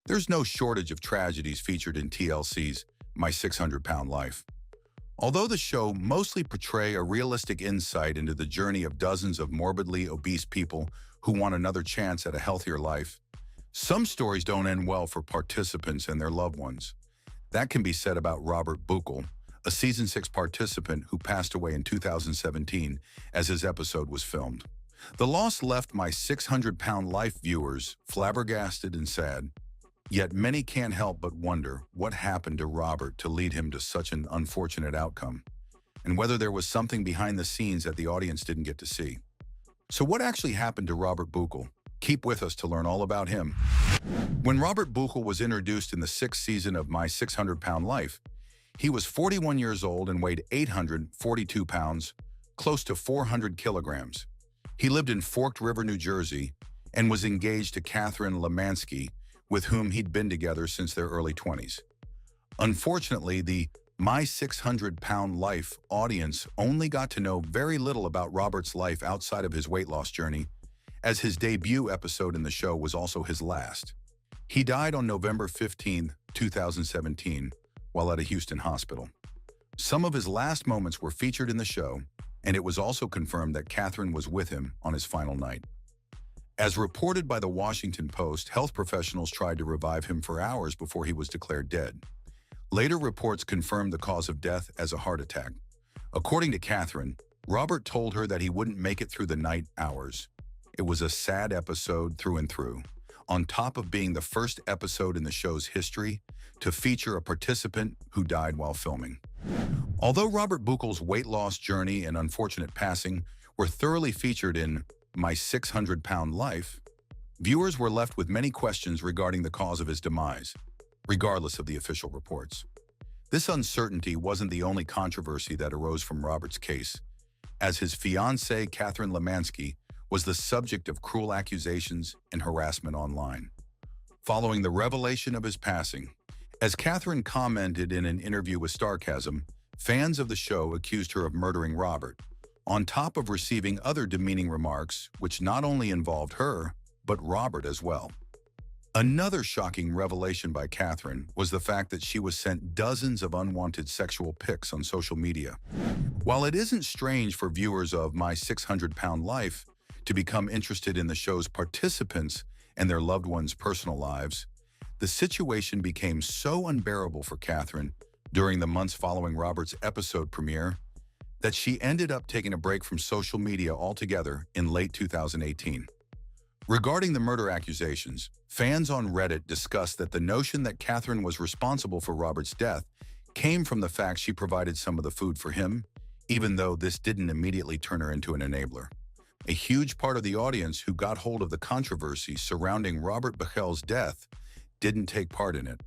There's no shortage of tragedies featured in TLC's My 600-Pound Life. Although the show mostly portray a realistic insight into the journey of dozens of morbidly obese people who want another chance at a healthier life, some stories don't end well for participants and their loved ones. That can be said about Robert Buchel, a Season 6 participant who passed away in 2017 as his episode was filmed. The loss left My 600-Pound Life viewers flabbergasted and sad. Yet many can't help but wonder what happened to Robert to lead him to such an unfortunate outcome, and whether there was something behind the scenes that the audience didn't get to see. So what actually happened to Robert Buchel? Keep with us to learn all about him. When Robert Buchel was introduced in the 6th season of My 600-Pound Life, he was 41 years old and weighed 842 pounds, close to 400 kilograms. He lived in Forked River, New Jersey, and was engaged to Kathryn Lemanski, with whom he'd been together since their early 20s. Unfortunately, the My 600-Pound Life audience only got to know very little about Robert's life outside of his weight loss journey, as his debut episode in the show was also his last. He died on November 15, 2017, while at a Houston hospital. Some of his last moments were featured in the show, and it was also confirmed that Kathryn was with him on his final night. As reported by the Washington Post, health professionals tried to revive him for hours before he was declared dead. Later reports confirmed the cause of death as a heart attack. According to Kathryn, Robert told her that he wouldn't make it through the night hours. It was a sad episode through and through, on top of being the first episode in the show's history to feature a participant who died while filming. Although Robert Buchel's weight loss journey and unfortunate passing were thoroughly featured in My 600-Pound Life, viewers were left with many questions regarding the cause of his demise, regardless of the official reports. This uncertainty wasn't the only controversy that arose from Robert's case, as his fiancée, Kathryn Lemanski, was the subject of cruel accusations and harassment online. Following the revelation of his passing, as Kathryn commented in an interview with Sarcasm, fans of the show accused her of murdering Robert, on top of receiving other demeaning remarks which not only involved her, but Robert as well. Another shocking revelation by Kathryn was the fact that she was sent dozens of unwanted sexual pics on social media. While it isn't strange for viewers of My 600-Pound Life to become interested in the show's participants and their loved ones' personal lives, the situation became so unbearable for Kathryn during the months following Robert's episode premiere that she ended up taking a break from social media altogether in late 2018. Regarding the murder accusations, fans on Reddit discussed that the notion that Kathryn was responsible for Robert's death came from the fact she provided some of the food for him, even though this didn't immediately turn her into an enabler. A huge part of the audience who got hold of the controversy surrounding Robert Buchel's death didn't take part in it.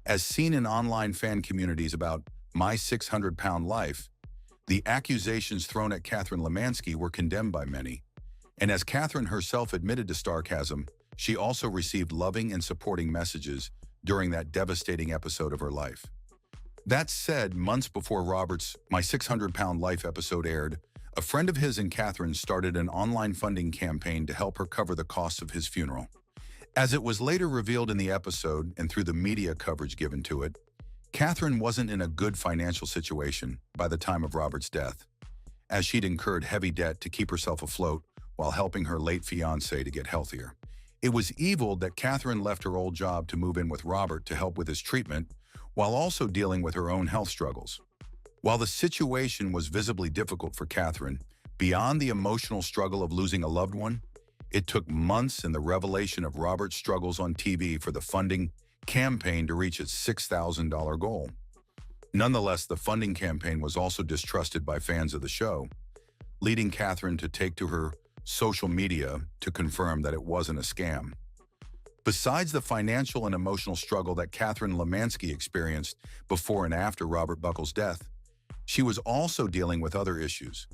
As seen in online fan communities about My 600-Pound Life, the accusations thrown at Kathryn Lemanski were condemned by many, and as Kathryn herself admitted to Sarcasm, she also received loving and supporting messages during that devastating episode of her life. That said, months before Robert's My 600-Pound Life episode aired, a friend of his and Kathryn started an online funding campaign to help her cover the costs of his funeral. As it was later revealed in the episode and through the media coverage given to it, Kathryn wasn't in a good financial situation by the time of Robert's death, as she'd incurred heavy debt to keep herself afloat while helping her late fiancé to get healthier. It was evil that Kathryn left her old job to move in with Robert to help with his treatment, while also dealing with her own health struggles. While the situation was visibly difficult for Kathryn, beyond the emotional struggle of losing a loved one, it took months and the revelation of Robert's struggles on TV for the funding campaign to reach its $6,000 goal. Nonetheless, the funding campaign was also distrusted by fans of the show, leading Kathryn to take to her social media to confirm that it wasn't a scam. Besides the financial and emotional struggle that Kathryn Lemanski experienced before and after Robert Buchel's death, she was also dealing with other issues.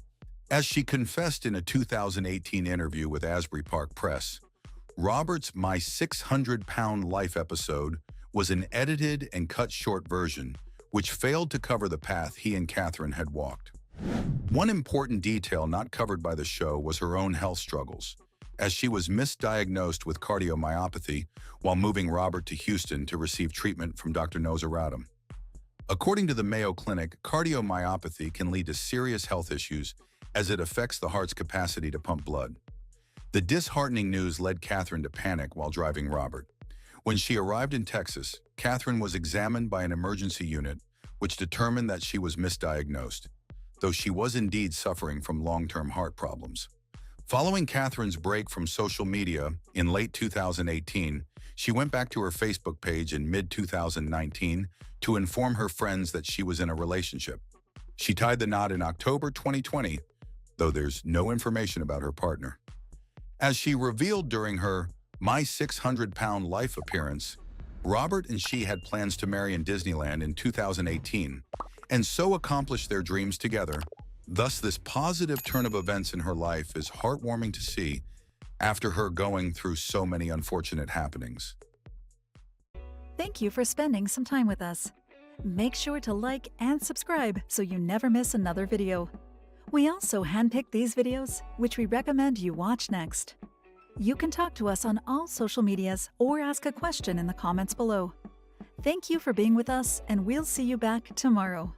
As she confessed in a 2018 interview with Asbury Park Press, Robert's My 600-Pound Life episode was an edited and cut short version, which failed to cover the path he and Kathryn had walked. One important detail not covered by the show was her own health struggles. as she was misdiagnosed with cardiomyopathy while moving Robert to Houston to receive treatment from Dr. Nozaradam. According to the Mayo Clinic, cardiomyopathy can lead to serious health issues as it affects the heart's capacity to pump blood. The disheartening news led Kathryn to panic while driving Robert. When she arrived in Texas, Kathryn was examined by an emergency unit, which determined that she was misdiagnosed, though she was indeed suffering from long-term heart problems. Following Kathryn's break from social media in late 2018, she went back to her Facebook page in mid-2019 to inform her friends that she was in a relationship. She tied the knot in October 2020, though there's no information about her partner. As she revealed during her My 600-Pound Life appearance, Robert and she had plans to marry in Disneyland in 2018, and so accomplish their dreams together. Thus, this positive turn of events in her life is heartwarming to see after her going through so many unfortunate happenings. Thank you for spending some time with us. Make sure to like and subscribe so you never miss another video. We also handpick these videos, which we recommend you watch next. You can talk to us on all social medias or ask a question in the comments below. Thank you for being with us, and we'll see you back tomorrow.